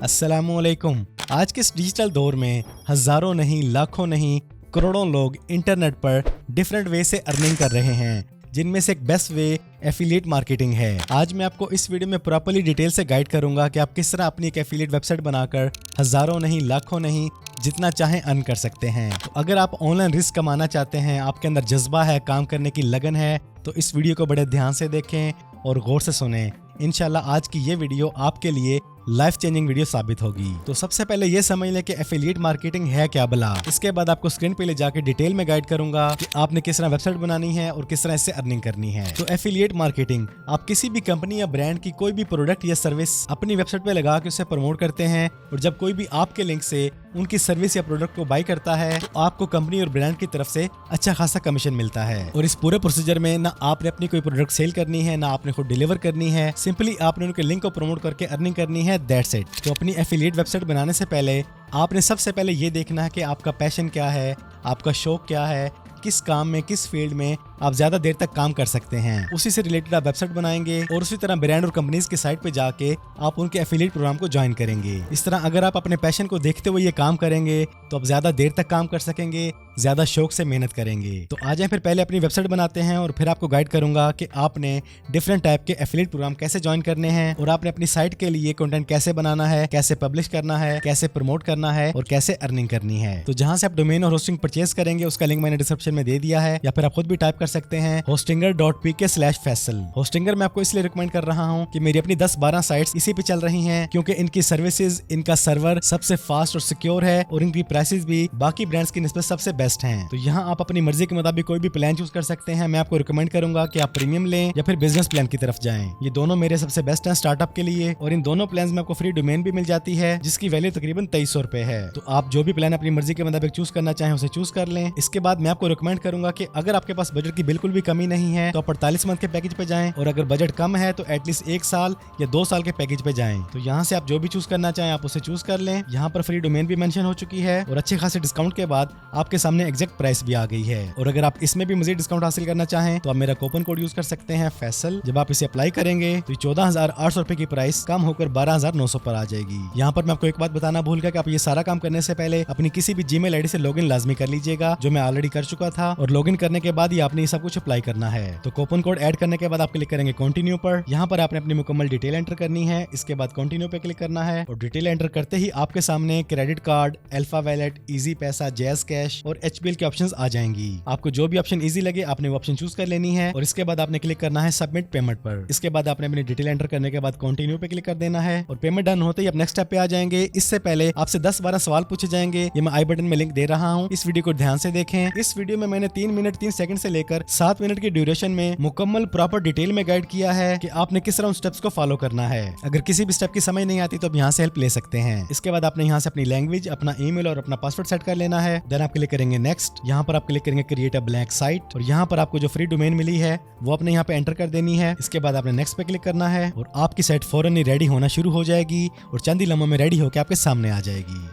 अस्सलामुअलैकुम। आज के इस डिजिटल दौर में हजारों नहीं, लाखों नहीं, करोड़ों लोग इंटरनेट पर डिफरेंट वे से अर्निंग कर रहे हैं, जिनमें से एक बेस्ट वे एफिलिएट मार्केटिंग है। आज मैं आपको इस वीडियो में प्रॉपर्ली डिटेल से गाइड करूंगा कि आप किस तरह अपनी एक एफिलिएट वेबसाइट बनाकर हजारों नहीं, लाखों नहीं, जितना चाहें अर्न कर सकते हैं। तो अगर आप ऑनलाइन रिस्क कमाना चाहते हैं, आपके अंदर जज्बा है, काम करने की लगन है, तो इस वीडियो को बड़े ध्यान से देखें और गौर से सुनें। इंशाल्लाह आज की ये वीडियो आपके लिए लाइफ चेंजिंग वीडियो साबित होगी। तो सबसे पहले ये समझ लें कि एफिलिएट मार्केटिंग है क्या भला। इसके बाद आपको स्क्रीन पे ले जाके डिटेल में गाइड करूंगा कि आपने किस तरह वेबसाइट बनानी है और किस तरह इससे अर्निंग करनी है। तो एफिलिएट मार्केटिंग, आप किसी भी कंपनी या ब्रांड की कोई भी प्रोडक्ट या सर्विस अपनी वेबसाइट पे लगा के उसे प्रमोट करते हैं, और जब कोई भी आपके लिंक से उनकी सर्विस या प्रोडक्ट को बाय करता है तो आपको कंपनी और ब्रांड की तरफ से अच्छा खासा कमीशन मिलता है। और इस पूरे प्रोसीजर में ना आपने अपनी कोई प्रोडक्ट सेल करनी है, ना आपने खुद डिलीवर करनी है, सिंपली आपने उनके लिंक को प्रमोट करके अर्निंग करनी है, दैट्स इट। तो अपनी एफिलिएट वेबसाइट बनाने से पहले आपने सबसे पहले ये देखना है कि आपका पैशन क्या है, आपका शौक क्या है, किस काम में, किस फील्ड में आप ज्यादा देर तक काम कर सकते हैं। उसी से रिलेटेड आप वेबसाइट बनाएंगे और उसी तरह ब्रांड और कंपनीज की साइट पे जाके आप उनके एफिलिएट प्रोग्राम को ज्वाइन करेंगे। इस तरह अगर आप अपने पैशन को देखते हुए ये काम करेंगे तो आप ज्यादा देर तक काम कर सकेंगे, ज्यादा शौक से मेहनत करेंगे। तो आ जाए फिर पहले अपनी वेबसाइट बनाते हैं और फिर आपको गाइड करूंगा कि आपने डिफरेंट टाइप के एफिलिएट प्रोग्राम कैसे ज्वाइन करने हैं और आपने अपनी साइट के लिए कंटेंट कैसे बनाना है, कैसे पब्लिश करना है, कैसे प्रमोट करना है और कैसे अर्निंग करनी है। तो जहां से आप डोमेन और होस्टिंग परचेज करेंगे उसका लिंक मैंने डिस्क्रिप्शन में दे दिया है, या फिर आप खुद भी टाइप कर सकते हैं hostinger.pk/faisal। होस्टिंगर मैं आपको इसलिए रिकमेंड कर रहा हूं कि मेरी अपनी 10-12 साइट्स इसी पे चल रही हैं, क्योंकि इनकी सर्विसेज, इनका सर्वर सबसे फास्ट और सिक्योर है और इनकी प्राइसेस भी बाकी ब्रांड्स की निस्बत सबसे बेस्ट हैं। तो यहाँ आप अपनी मर्जी के मुताबिक कोई भी प्लान चूज कर सकते हैं। मैं आपको रिकमेंड करूंगा कि आप प्रीमियम लें या फिर बिजनेस प्लान की तरफ जाएं। ये दोनों मेरे सबसे बेस्ट हैं स्टार्टअप के लिए, और इन दोनों प्लान में आपको फ्री डोमेन भी मिल जाती है जिसकी वैल्यू तकरीबन 2300 रुपए है। तो आप जो भी प्लान अपनी मर्जी के मुताबिक चूज करना चाहें उसे चूज कर लें। इसके बाद मैं आपको रिकमेंड करूंगा कि अगर आपके पास बजट की बिल्कुल भी कमी नहीं है तो आप 48 मंथ के पैकेज पे जाएं, और अगर बजट कम है तो एटलीस्ट 1 साल या 2 साल के पैकेज पे जाएं। तो यहाँ से आप जो भी चूज करना चाहें आप उसे चूज कर लें। यहाँ पर फ्री डोमेन भी मेंशन हो चुकी है और अच्छे खासे डिस्काउंट के बाद आपके सामने एग्जैक्ट प्राइस भी आ गई है। और अगर आप इसमें भी मजीद डिस्काउंट हासिल करना चाहें तो आप मेरा कूपन कोड यूज कर सकते हैं, फैसल। जब आप इसे अप्लाई करेंगे तो 14,800 रुपए की प्राइस कम होकर 12,900 पर आ जाएगी। यहाँ पर मैं आपको एक बात बताना भूल गया कि आप ये सारा काम करने से पहले अपनी किसी भी जीमेल आईडी से लॉगिन लाजमी कर लीजिएगा, जो मैं ऑलरेडी कर चुका था, और लॉगिन करने के बाद ही आपने ये सब कुछ अप्लाई करना है। तो कूपन कोड ऐड करने के बाद आप क्लिक करेंगे कंटिन्यू पर। यहाँ पर आपने अपनी मुकम्मल डिटेल एंटर करनी है। इसके बाद कंटिन्यू पे क्लिक करना है, और डिटेल एंटर करते ही आपके सामने credit card, alpha wallet, easy पैसा, जैज कैश और HBL के ऑप्शंस आ जाएंगी। आपको जो भी ऑप्शन इजी लगे आपने वो ऑप्शन चूज कर लेनी है, और इसके बाद आपने क्लिक करना है सबमिट पेमेंट पर। इसके बाद आपने अपनी डिटेल एंटर करने के बाद कंटिन्यू पे क्लिक कर देना है, और पेमेंट डन होते ही आप नेक्स्ट स्टेप पे आ जाएंगे। इससे पहले आपसे 10-12 सवाल पूछे जाएंगे, ये मैं आई बटन में लिंक दे रहा हूँ, इस वीडियो को ध्यान से देखें। इस वीडियो में मैंने 3 मिनट 3 सेकंड से लेकर 7 मिनट की ड्यूरेशन में मुकम्मल प्रॉपर डिटेल में गाइड किया है कि आपने किस तरह उन स्टेप्स को फॉलो करना है। अगर किसी भी स्टेप की समझ नहीं आती तो आप यहाँ से हेल्प ले सकते हैं। इसके बाद आपने यहाँ से अपनी लैंग्वेज, अपना ईमेल और अपना पासवर्ड सेट कर लेना है। देन आप क्लिक करेंगे नेक्स्ट। यहाँ पर आप क्लिक करेंगे क्रिएट अ ब्लैंक साइट, और यहाँ पर आपको जो फ्री डोमेन मिली है वो अपने यहाँ पे एंटर कर देनी है। इसके बाद आपने नेक्स्ट पे क्लिक करना है, और आपकी साइट फौरन ही रेडी होना शुरू हो जाएगी और चंद ही लम्हों में रेडी होकर आपके सामने आ जाएगी।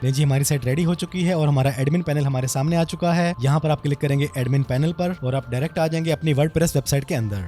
जी हमारी साइट रेडी हो चुकी है और हमारा एडमिन पैनल हमारे सामने आ चुका है। यहाँ पर आप क्लिक करेंगे एडमिन पैनल पर और आप डायरेक्ट आ जाएंगे अपनी वर्डप्रेस वेबसाइट के अंदर।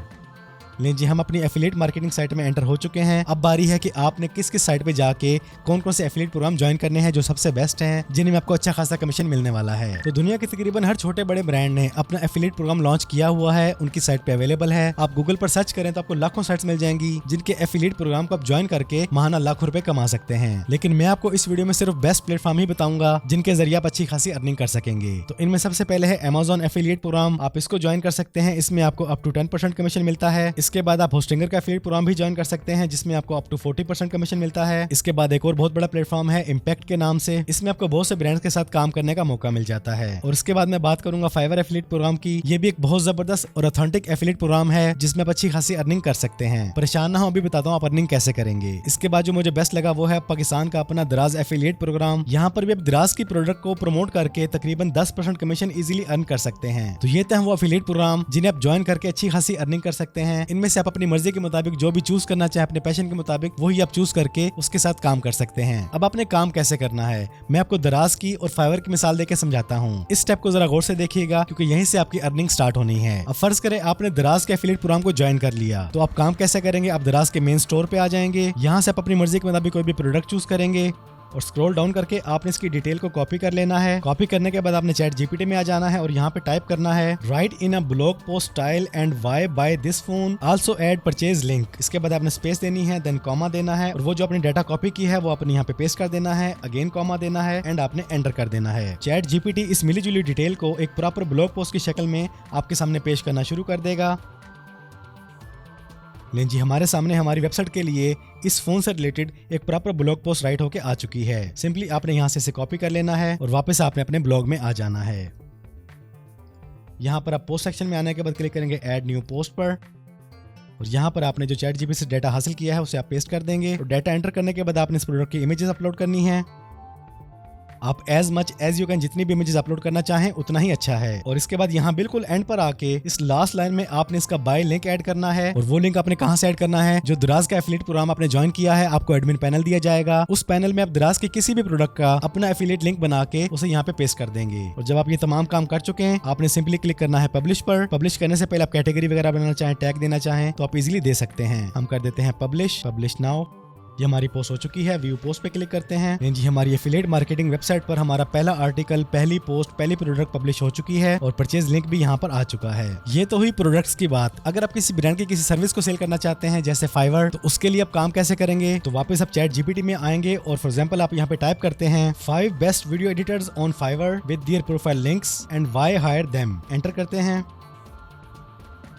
लीजिए हम अपनी एफिलिएट मार्केटिंग साइट में एंटर हो चुके हैं। अब बारी है कि आपने किस किस साइट पे जाके कौन कौन से एफिलिएट प्रोग्राम ज्वाइन करने हैं जो सबसे बेस्ट हैं, जिनमें आपको अच्छा खासा कमीशन मिलने वाला है। तो दुनिया के तकरीबन हर छोटे बड़े ब्रांड ने अपना एफिलिएट प्रोग्राम लॉन्च किया हुआ है, उनकी साइट पे अवेलेबल है। आप गूगल पर सर्च करें तो आपको लाखों साइट्स मिल जाएंगी जिनके एफिलिएट प्रोग्राम को आप ज्वाइन करके महाना लाखों रुपए कमा सकते हैं। लेकिन मैं आपको इस वीडियो में सिर्फ बेस्ट प्लेटफॉर्म ही बताऊंगा जिनके जरिए आप अच्छी खासी अर्निंग कर सकेंगे। तो इनमें सबसे पहले है Amazon एफिलिएट प्रोग्राम। आप इसको ज्वाइन कर सकते हैं, इसमें आपको अप टू 10% कमीशन मिलता है। इसके बाद आप होस्टिंगर का एफिलिएट प्रोग्राम भी ज्वाइन कर सकते हैं जिसमें आपको अप टू 40% कमीशन मिलता है। इसके बाद एक और बहुत बड़ा प्लेटफॉर्म है इम्पैक्ट के नाम से, इसमें आपको बहुत से ब्रांड्स के साथ काम करने का मौका मिल जाता है। और इसके बाद मैं बात करूंगा फाइवर एफिलिएट प्रोग्राम की। ये भी एक बहुत जबरदस्त और ऑथेंटिक एफिलिएट प्रोग्राम है जिसमें आप अच्छी खासी अर्निंग कर सकते हैं। परेशान ना हो, अभी बताता हूँ आप अर्निंग कैसे करेंगे। इसके बाद जो मुझे बेस्ट लगा वो है पाकिस्तान का अपना दराज एफिलिएट प्रोग्राम। यहाँ पर भी आप दराज की प्रोडक्ट को प्रमोट करके तकरीबन 10% कमीशन इजीली अर्न कर सकते हैं। तो ये थे वो एफिलिएट प्रोग्राम जिन्हें आप ज्वाइन करके अच्छी खासी अर्निंग कर सकते हैं। इनमें से आप अपनी मर्जी के मुताबिक जो भी चूज करना चाहे, अपने पैशन के मुताबिक वही आप चूज करके उसके साथ काम कर सकते हैं। अब आपने काम कैसे करना है, मैं आपको दराज की और फाइवर की मिसाल देकर समझाता हूँ। इस स्टेप को जरा गौर से देखिएगा क्योंकि यहीं से आपकी अर्निंग स्टार्ट होनी है। अब फर्ज करें आपने दराज के एफिलिएट प्रोग्राम को ज्वाइन कर लिया, तो आप काम कैसे करेंगे। आप दराज के मेन स्टोर पे आ जाएंगे, यहाँ से आप अपनी मर्जी के मुताबिक कोई भी प्रोडक्ट चूज करेंगे और स्क्रॉल डाउन करके आपने इसकी डिटेल को कॉपी कर लेना है। कॉपी करने के बाद आपने चैट जीपीटी में आ जाना है और यहाँ पे टाइप करना है right in a blog post style and why buy this phone also add purchase link. इसके बाद आपने स्पेस देनी है, देन कॉमा देना है और वो जो आपने डाटा कॉपी की है वो अपने यहाँ पे पेस्ट कर देना है, अगेन कॉमा देना है एंड आपने एंटर कर देना है। चैट जीपीटी इस मिली जुली डिटेल को एक प्रॉपर ब्लॉग पोस्ट की शक्ल में आपके सामने पेश करना शुरू कर देगा। लेकिन जी हमारे सामने हमारी वेबसाइट के लिए इस फोन से रिलेटेड एक प्रॉपर ब्लॉग पोस्ट राइट होके आ चुकी है। सिंपली आपने यहाँ से इसे कॉपी कर लेना है और वापस आपने अपने ब्लॉग में आ जाना है। यहाँ पर आप पोस्ट सेक्शन में आने के बाद क्लिक करेंगे ऐड न्यू पोस्ट पर और यहाँ पर आपने जो चैट जीपीटी से डाटा हासिल किया है उसे आप पेस्ट कर देंगे और डाटा एंटर करने के बाद आपने इस प्रोडक्ट की इमेजेस अपलोड करनी है। आप as much as you can जितनी भी इमेजेस अपलोड करना चाहें उतना ही अच्छा है। और इसके बाद यहाँ बिल्कुल एंड पर आके इस लास्ट लाइन में आपने इसका बाय लिंक ऐड करना है और वो लिंक आपने कहाँ से ऐड करना है, जो दराज का एफिलिएट प्रोग्राम आपने ज्वाइन किया है आपको एडमिन पैनल दिया जाएगा। उस पैनल में आप दराज के किसी भी प्रोडक्ट का अपना एफिलिएट लिंक बना के उसे यहाँ पे पेस्ट कर देंगे। और जब आप ये तमाम काम कर चुके हैं आपने सिंपली क्लिक करना है पब्लिश पर। पब्लिश करने से पहले आप कैटेगरी वगैरह बनाना चाहें, टैग देना चाहें तो आप इजिली दे सकते हैं। हम कर देते हैं पब्लिश नाउ। ये हमारी पोस्ट हो चुकी है, व्यू पोस्ट पे क्लिक करते हैं। जी हमारी एफिलिएट मार्केटिंग वेबसाइट पर हमारा पहला आर्टिकल, पहली पोस्ट, पहली प्रोडक्ट पब्लिश हो चुकी है और परचेज लिंक भी यहाँ पर आ चुका है। ये तो हुई प्रोडक्ट्स की बात। अगर आप किसी ब्रांड की किसी सर्विस को सेल करना चाहते हैं जैसे फाइवर, तो उसके लिए आप काम कैसे करेंगे। तो वापस आप चैट जीपीटी में आएंगे और फॉर एग्जाम्पल आप यहाँ पे टाइप करते हैं 5 best video editors on Fiverr with their profile links and why hire them. Enter करते हैं।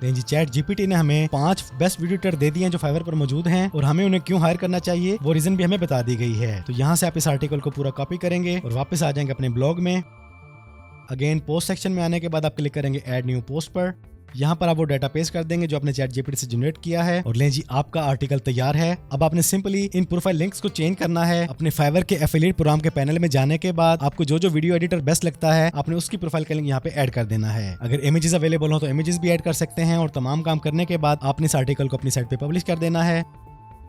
जी चैट जीपीटी ने हमें 5 बेस्ट वीडियो एडिटर दे दिए हैं जो फाइवर पर मौजूद हैं और हमें उन्हें क्यों हायर करना चाहिए वो रीजन भी हमें बता दी गई है। तो यहाँ से आप इस आर्टिकल को पूरा कॉपी करेंगे और वापस आ जाएंगे अपने ब्लॉग में। अगेन पोस्ट सेक्शन में आने के बाद आप क्लिक करेंगे ऐड न्यू पोस्ट पर। यहाँ पर आप वो डाटा पेस्ट कर देंगे जो आपने चैट जीपीटी से जनरेट किया है और लें जी आपका आर्टिकल तैयार है। अब आपने सिंपली इन प्रोफाइल लिंक्स को चेंज करना है। अपने फाइवर के एफिलिएट प्रोग्राम के पैनल में जाने के बाद आपको जो जो वीडियो एडिटर बेस्ट लगता है आपने उसकी प्रोफाइल का लिंक यहाँ पे ऐड कर देना है। अगर इमेजेस अवेलेबल हो तो इमेजेस भी ऐड कर सकते हैं और तमाम काम करने के बाद आपने इस आर्टिकल को अपनी साइट पे पब्लिश कर देना है।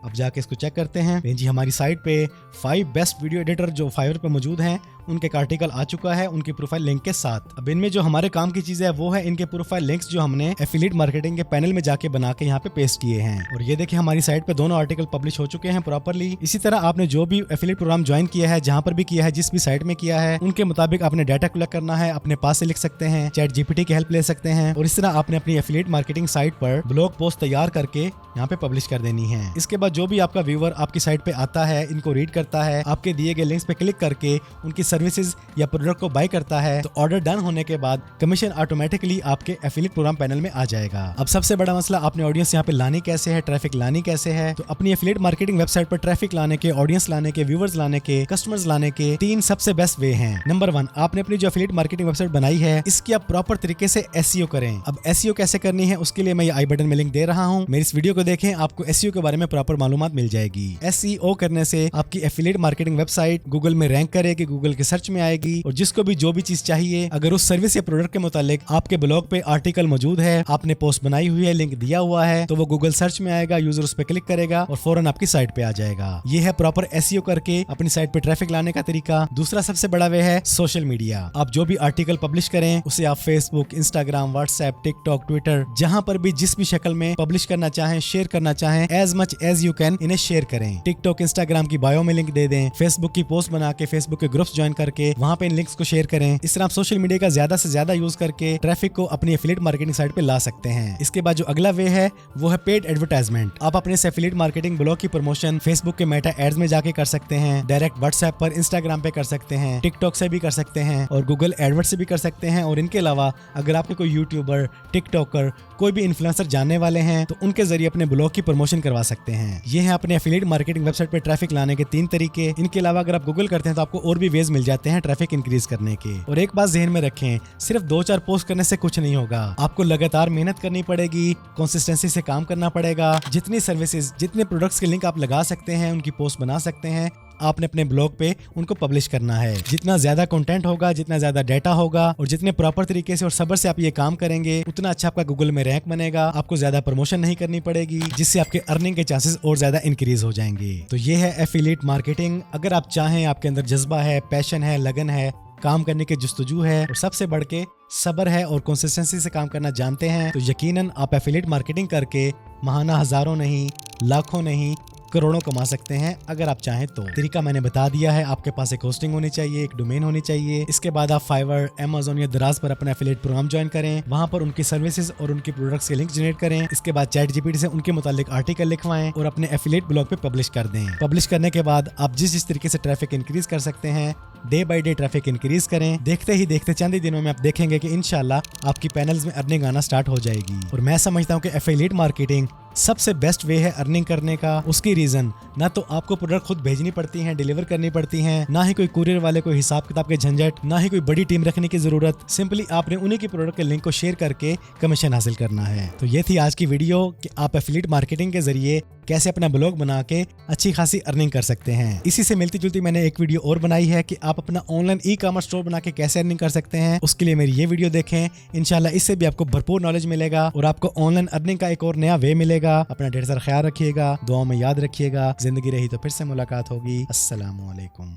अब जाके इसको चेक करते हैं। जी हमारी साइट पे 5 बेस्ट वीडियो एडिटर जो फाइवर पे मौजूद हैं उनके एक आर्टिकल आ चुका है उनकी प्रोफाइल लिंक के साथ। अब इनमें जो हमारे काम की चीज है वो है इनके प्रोफाइल लिंक्स जो हमने एफिलिएट मार्केटिंग के पैनल में जाके बना के यहाँ पे पेस्ट किए हैं। और ये देखिए हमारी साइट पे दोनों आर्टिकल पब्लिश हो चुके हैं प्रॉपरली। इसी तरह आपने जो भी एफिलिएट प्रोग्राम ज्वाइन किया है, जहाँ पर भी किया है, जिस भी साइट में किया है, उनके मुताबिक आपने डाटा कलेक्ट करना है, अपने पास से लिख सकते हैं, चैट जीपीटी की हेल्प ले सकते हैं और इस तरह आपने अपनी एफिलिएट मार्केटिंग साइट पर ब्लॉग पोस्ट तैयार करके यहाँ पे पब्लिश कर देनी है। इसके बाद जो भी आपका व्यूअर आपकी साइट पे आता है, इनको रीड करता है, आपके दिए गए लिंक्स पे क्लिक करके उनकी सर्विसेज या प्रोडक्ट को बाय करता है, तो ऑर्डर डन होने के बाद कमीशन ऑटोमेटिकली आपके एफिलिएट प्रोग्राम पैनल में आ जाएगा। अब सबसे बड़ा मसला आपने ऑडियंस यहाँ पे लानी कैसे है, ट्रैफिक लानी कैसे है। तो अपनी एफिलिएट मार्केटिंग वेबसाइट पर ट्रैफिक लाने के, ऑडियंस लाने के, व्यूअर्स लाने के, कस्टमर्स लाने के 3 सबसे बेस्ट वे हैं। नंबर 1, आपने अपनी जो एफिलिएट मार्केटिंग वेबसाइट बनाई है इसकी आप प्रॉपर तरीके से एसईओ करें। अब एसईओ कैसे करनी है उसके लिए मैं ये आई बटन में लिंक दे रहा हूँ, मेरी इस वीडियो को देखें, आपको एसईओ के बारे में प्रॉपर मालूमात मिल जाएगी। एसईओ करने से आपकी एफिलिएट मार्केटिंग वेबसाइट गूगल में रैंक करेगी, गूगल के सर्च में आएगी और जिसको भी जो भी चीज चाहिए, अगर उस सर्विस या प्रोडक्ट के मुतालिक आपके ब्लॉग पे आर्टिकल मौजूद है, आपने पोस्ट बनाई हुई है, लिंक दिया हुआ है, तो वो गूगल सर्च में आएगा, यूजर उस पर क्लिक करेगा और फौरन आपकी साइट पे आ जाएगा। ये है प्रॉपर एसईओ करके अपनी साइट पे ट्रैफिक लाने का तरीका। दूसरा सबसे बड़ा वे है सोशल मीडिया। आप जो भी आर्टिकल पब्लिश करें उसे आप Facebook, Instagram, WhatsApp, TikTok, Twitter, जहां पर भी जिस भी शक्ल में पब्लिश करना चाहें, शेयर करना चाहें, as much as you can इन्हें शेयर करें। टिकटॉक, इंस्टाग्राम की बायो में लिंक दे दें, फेसबुक की पोस्ट बना के फेसबुक के ग्रुप्स ज्वाइन करके वहां पे इन लिंक्स को शेयर करें। इस तरह आप सोशल मीडिया का ज्यादा से ज्यादा यूज करके ट्रैफिक को अपनी एफिलिएट मार्केटिंग साइट पे ला सकते हैं। इसके बाद जो अगला वे है वो है पेड एडवर्टाइजमेंट। आप अपने एफिलिएट मार्केटिंग ब्लॉग की प्रमोशन फेसबुक के मेटा एड्स में जाके कर सकते हैं, डायरेक्ट व्हाट्सएप पर, इंस्टाग्राम पे कर सकते हैं, टिकटॉक से भी कर सकते हैं और गूगल एडवर्ड से भी कर सकते हैं। और इनके अलावा अगर आपके कोई यूट्यूबर, टिकटॉकर, कोई भी इन्फ्लुएंसर जानने वाले हैं तो उनके जरिए अपने ब्लॉग की प्रमोशन करवा सकते हैं। ये है अपने एफिलिएट मार्केटिंग वेबसाइट पे ट्रैफिक लाने के 3 तरीके। इनके अलावा अगर आप गूगल करते हैं तो आपको और भी वेज मिल जाते हैं ट्रैफिक इंक्रीज करने के। और एक बात ज़हन में रखें, सिर्फ 2-4 पोस्ट करने से कुछ नहीं होगा, आपको लगातार मेहनत करनी पड़ेगी, कंसिस्टेंसी से काम करना पड़ेगा। जितनी सर्विसेज, जितने प्रोडक्ट्स के लिंक आप लगा सकते हैं, उनकी पोस्ट बना सकते हैं, आपने अपने ब्लॉग पे उनको पब्लिश करना है। जितना ज्यादा कंटेंट होगा, जितना ज्यादा डाटा होगा और जितने प्रॉपर तरीके से और सब्र से आप ये काम करेंगे, उतना अच्छा आपका गूगल में रैंक बनेगा। आपको ज्यादा प्रमोशन नहीं करनी पड़ेगी, जिससे आपके अर्निंग के चांसेस और ज्यादा इंक्रीज हो जाएंगे। तो ये है एफिलिएट मार्केटिंग। अगर आप चाहें, आपके अंदर जज्बा है, पैशन है, लगन है, काम करने के जुस्तजू है और सबसे बढ़ के सब्र है और कंसिस्टेंसी से काम करना जानते हैं, तो यकीनन आप एफिलिएट मार्केटिंग करके महाना हजारों नहीं, लाखों नहीं, करोड़ों कमा सकते हैं अगर आप चाहें तो। तरीका मैंने बता दिया है। आपके पास एक होस्टिंग होनी चाहिए, एक डोमेन होनी चाहिए। इसके बाद आप फाइवर, अमेज़न या दराज पर अपना एफिलिएट प्रोग्राम ज्वाइन करें। वहां पर उनकी सर्विसेज और उनकी प्रोडक्ट्स के लिंक जनरेट करें। इसके बाद चैट जीपीटी से उनके मुतालिक आर्टिकल लिखवाएं और अपने एफिलिएट ब्लॉग पे पब्लिश कर दें। पब्लिश करने के बाद आप जिस तरीके से ट्रैफिक इंक्रीज कर सकते हैं, day by day traffic increase करें। देखते ही देखते चंद ही दिनों में आप देखेंगे कि इंशाल्लाह आपकी पैनल्स में अर्निंग आना स्टार्ट हो जाएगी। और मैं समझता हूँ कि एफिलिएट मार्केटिंग सबसे बेस्ट वे है अर्निंग करने का। उसकी रीजन, ना तो आपको प्रोडक्ट खुद भेजनी पड़ती हैं, डिलीवर करनी पड़ती हैं, ना ही कोई कुरियर वाले कोई हिसाब किताब के झंझट, ना ही कोई बड़ी टीम रखने की जरूरत। सिंपली आपने उन्हीं की प्रोडक्ट के लिंक को शेयर करके कमीशन हासिल करना है। तो ये थी आज की वीडियो कि आप एफिलिएट मार्केटिंग के जरिए कैसे अपना ब्लॉग बना के अच्छी खासी अर्निंग कर सकते हैं। इसी से मिलती जुलती मैंने एक वीडियो और बनाई है कि आप अपना ऑनलाइन ई कॉमर्स स्टोर बना के कैसे अर्निंग कर सकते हैं। उसके लिए मेरी ये वीडियो देखें। इंशाल्लाह इससे भी आपको भरपूर नॉलेज मिलेगा और आपको ऑनलाइन अर्निंग का एक और नया वे मिलेगा। अपना ढेर सारा ख्याल रखिएगा, दुआ में याद रखिएगा। जिंदगी रही तो फिर से मुलाकात होगी। अस्सलामु अलैकुम।